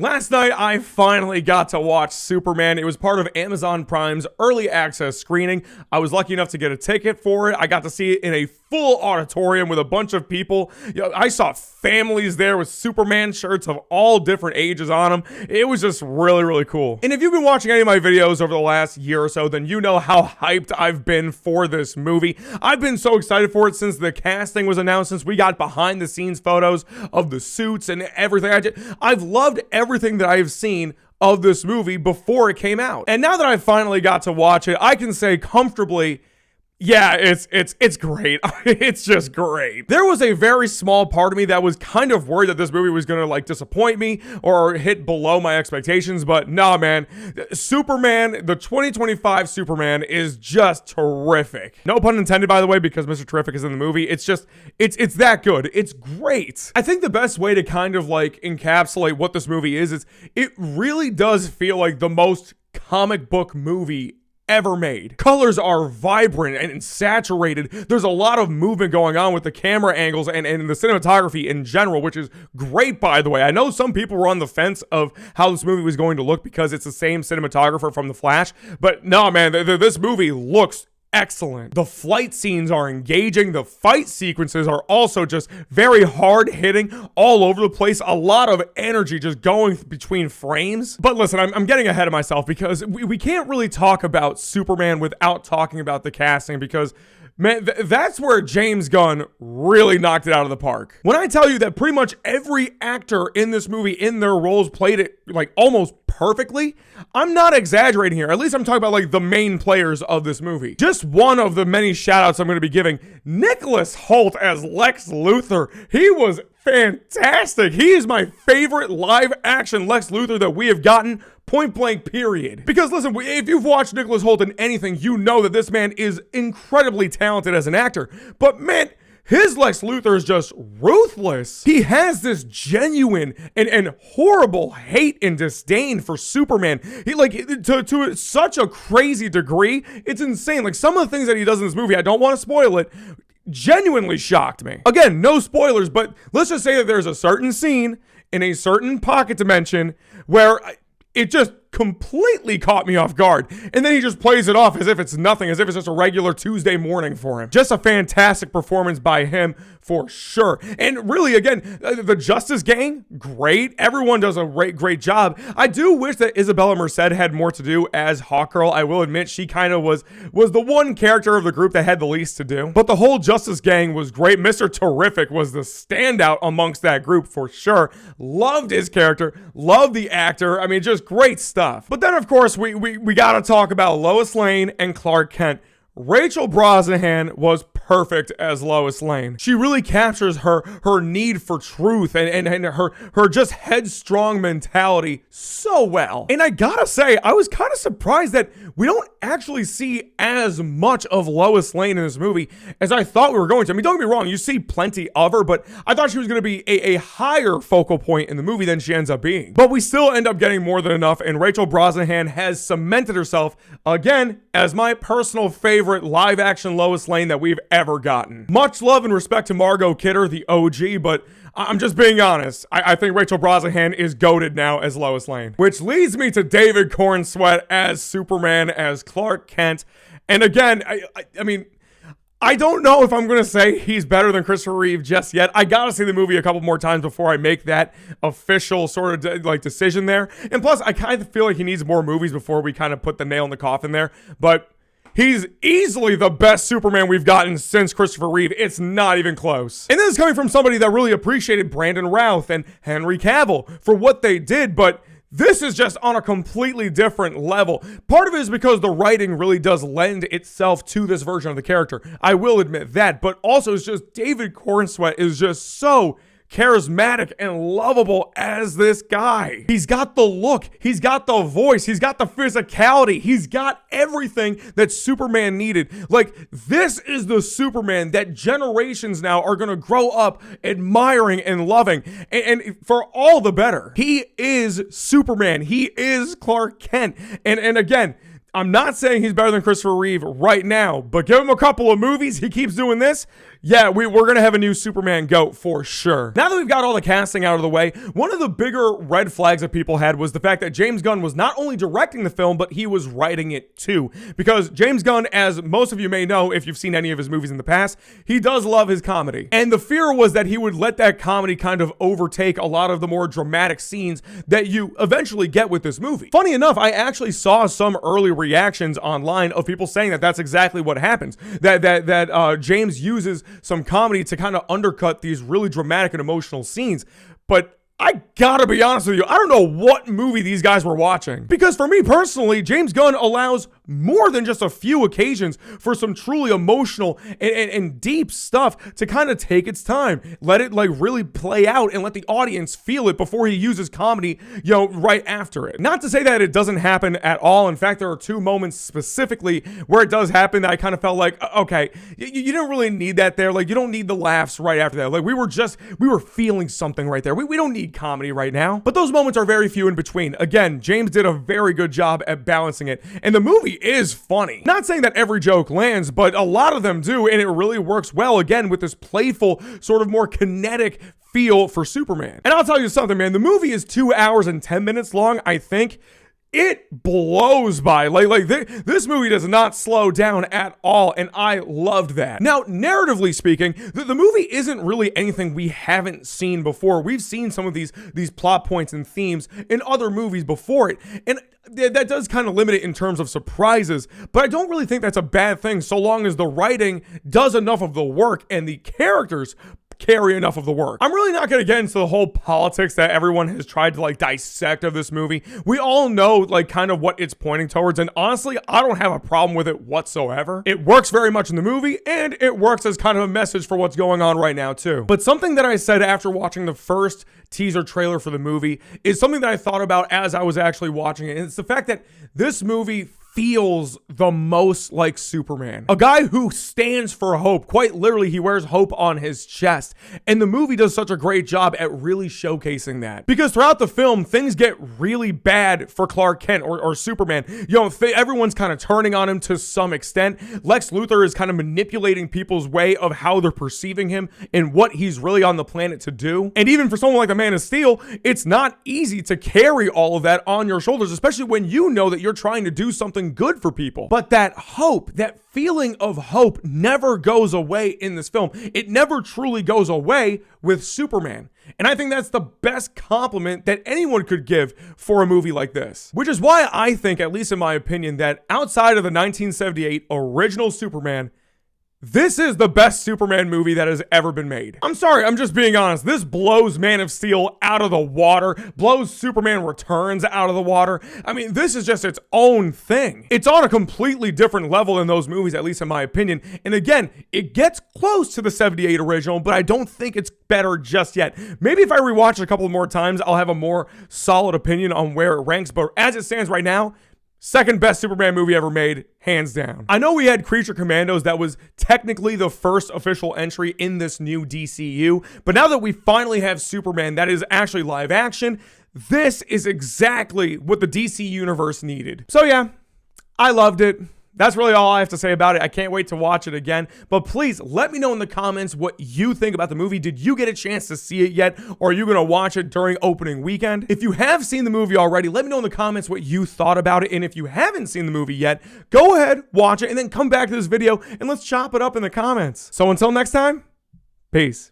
Last night, I finally got to watch Superman. It was part of Amazon Prime's early access screening. I was lucky enough to get a ticket for it. I got to see it in a full auditorium with a bunch of people. I saw families there with Superman shirts of all different ages on them. It was just really, really cool. And if you've been watching any of my videos over the last year or so, then you know how hyped I've been for this movie. I've been so excited for it since the casting was announced, since we got behind the scenes photos of the suits and everything. I've loved everything that I've seen of this movie before it came out. And now that I finally got to watch it, I can say comfortably, yeah, it's great. It's just great. There was a very small part of me that was kind of worried that this movie was gonna like disappoint me or hit below my expectations, but nah, man. Superman, the 2025 Superman is just terrific. No pun intended, by the way, because Mr. Terrific is in the movie. It's just, it's that good. It's great. I think the best way to kind of like encapsulate what this movie is it really does feel like the most comic book movie ever made. Colors are vibrant and saturated. There's a lot of movement going on with the camera angles and the cinematography in general, which is great, by the way. I know some people were on the fence of how this movie was going to look because it's the same cinematographer from The Flash, but no, man, this movie looks excellent. The flight scenes are engaging. The fight sequences are also just very hard hitting, all over the place. A lot of energy just going between frames. But listen, I'm getting ahead of myself because we can't really talk about Superman without talking about the casting, because man, that's where James Gunn really knocked it out of the park. When I tell you that pretty much every actor in this movie in their roles played it like almost perfectly, I'm not exaggerating here. At least I'm talking about like the main players of this movie. Just one of the many shout outs I'm going to be giving, Nicholas Hoult as Lex Luthor. He was fantastic. He is my favorite live action Lex Luthor that we have gotten, point blank, period. Because listen, if you've watched Nicholas Hoult in anything, you know that this man is incredibly talented as an actor. But man, his Lex Luthor is just ruthless. He has this genuine and horrible hate and disdain for Superman. He like to such a crazy degree. It's insane. Like some of the things that he does in this movie, I don't want to spoil it, genuinely shocked me. Again, no spoilers, but let's just say that there's a certain scene in a certain pocket dimension where it just completely caught me off guard. And then he just plays it off as if it's nothing, as if it's just a regular Tuesday morning for him. Just a fantastic performance by him for sure. And really, again, the Justice Gang, great. Everyone does a great job. I do wish that Isabella Merced had more to do as Hawkgirl. I will admit she kind of was the one character of the group that had the least to do. But the whole Justice Gang was great. Mr. Terrific was the standout amongst that group for sure. Loved his character. Loved the actor. I mean, just great stuff. But then, of course, we got to talk about Lois Lane and Clark Kent. Rachel Brosnahan was perfect as Lois Lane. She really captures her need for truth and her just headstrong mentality so well. And I gotta say, I was kind of surprised that we don't actually see as much of Lois Lane in this movie as I thought we were going to. I mean, don't get me wrong, you see plenty of her, but I thought she was going to be a higher focal point in the movie than she ends up being. But we still end up getting more than enough, and Rachel Brosnahan has cemented herself again as my personal favorite live-action Lois Lane that we've ever gotten. Much love and respect to Margot Kidder, the OG, but I'm just being honest. I think Rachel Brosnahan is goated now as Lois Lane. Which leads me to David Cornsweet as Superman, as Clark Kent. And again, I mean, I don't know if I'm going to say he's better than Christopher Reeve just yet. I got to see the movie a couple more times before I make that official sort of like decision there. And plus, I kind of feel like he needs more movies before we kind of put the nail in the coffin there. But he's easily the best Superman we've gotten since Christopher Reeve. It's not even close. And this is coming from somebody that really appreciated Brandon Routh and Henry Cavill for what they did, but this is just on a completely different level. Part of it is because the writing really does lend itself to this version of the character. I will admit that, but also it's just David Cornsweet is just so charismatic and lovable as this guy. He's got the look, he's got the voice, he's got the physicality, he's got everything that Superman needed. Like, this is the Superman that generations now are gonna grow up admiring and loving, and for all the better. He is Superman, he is Clark Kent, and again, I'm not saying he's better than Christopher Reeve right now, but give him a couple of movies, he keeps doing this, yeah, we're going to have a new Superman GOAT for sure. Now that we've got all the casting out of the way, one of the bigger red flags that people had was the fact that James Gunn was not only directing the film, but he was writing it too. Because James Gunn, as most of you may know if you've seen any of his movies in the past, he does love his comedy. And the fear was that he would let that comedy kind of overtake a lot of the more dramatic scenes that you eventually get with this movie. Funny enough, I actually saw some early reactions online of people saying that that's exactly what happens. That James uses some comedy to kind of undercut these really dramatic and emotional scenes. But I gotta be honest with you, I don't know what movie these guys were watching. Because for me personally, James Gunn allows more than just a few occasions for some truly emotional and deep stuff to kind of take its time. Let it like really play out and let the audience feel it before he uses comedy, right after it. Not to say that it doesn't happen at all. In fact, there are two moments specifically where it does happen that I kind of felt like, okay, you didn't really need that there. Like, you don't need the laughs right after that. Like, we were feeling something right there. We don't need comedy right now. But those moments are very few in between. Again, James did a very good job at balancing it. And the movie is funny. Not saying that every joke lands, but a lot of them do, and it really works well, again, with this playful, sort of more kinetic feel for Superman. And I'll tell you something, man, the movie is 2 hours and 10 minutes long, I think. It blows by. This movie does not slow down at all, and I loved that. Now, narratively speaking, the movie isn't really anything we haven't seen before. We've seen some of these plot points and themes in other movies before it, and that does kind of limit it in terms of surprises, but I don't really think that's a bad thing so long as the writing does enough of the work and the characters carry enough of the work. I'm really not going to get into the whole politics that everyone has tried to dissect of this movie. We all know kind of what it's pointing towards, and honestly, I don't have a problem with it whatsoever. It works very much in the movie, and it works as kind of a message for what's going on right now too. But something that I said after watching the first teaser trailer for the movie is something that I thought about as I was actually watching it, and it's the fact that this movie feels the most like Superman. A guy who stands for hope. Quite literally, he wears hope on his chest. And the movie does such a great job at really showcasing that. Because throughout the film, things get really bad for Clark Kent or Superman. Everyone's kind of turning on him to some extent. Lex Luthor is kind of manipulating people's way of how they're perceiving him and what he's really on the planet to do. And even for someone like the Man of Steel, it's not easy to carry all of that on your shoulders, especially when you know that you're trying to do something good for people. But that hope, that feeling of hope never goes away in this film. It never truly goes away with Superman. And I think that's the best compliment that anyone could give for a movie like this. Which is why I think, at least in my opinion, that outside of the 1978 original Superman, this is the best Superman movie that has ever been made. I'm sorry, I'm just being honest. This blows Man of Steel out of the water, blows Superman Returns out of the water. I mean, this is just its own thing. It's on a completely different level than those movies, at least in my opinion. And again, it gets close to the 78 original, but I don't think it's better just yet. Maybe if I rewatch it a couple more times, I'll have a more solid opinion on where it ranks. But as it stands right now, second best Superman movie ever made, hands down. I know we had Creature Commandos that was technically the first official entry in this new DCU, but now that we finally have Superman that is actually live action, this is exactly what the DC universe needed. So yeah, I loved it. That's really all I have to say about it. I can't wait to watch it again. But please let me know in the comments what you think about the movie. Did you get a chance to see it yet? Or are you going to watch it during opening weekend? If you have seen the movie already, let me know in the comments what you thought about it. And if you haven't seen the movie yet, go ahead, watch it, and then come back to this video and let's chop it up in the comments. So until next time, peace.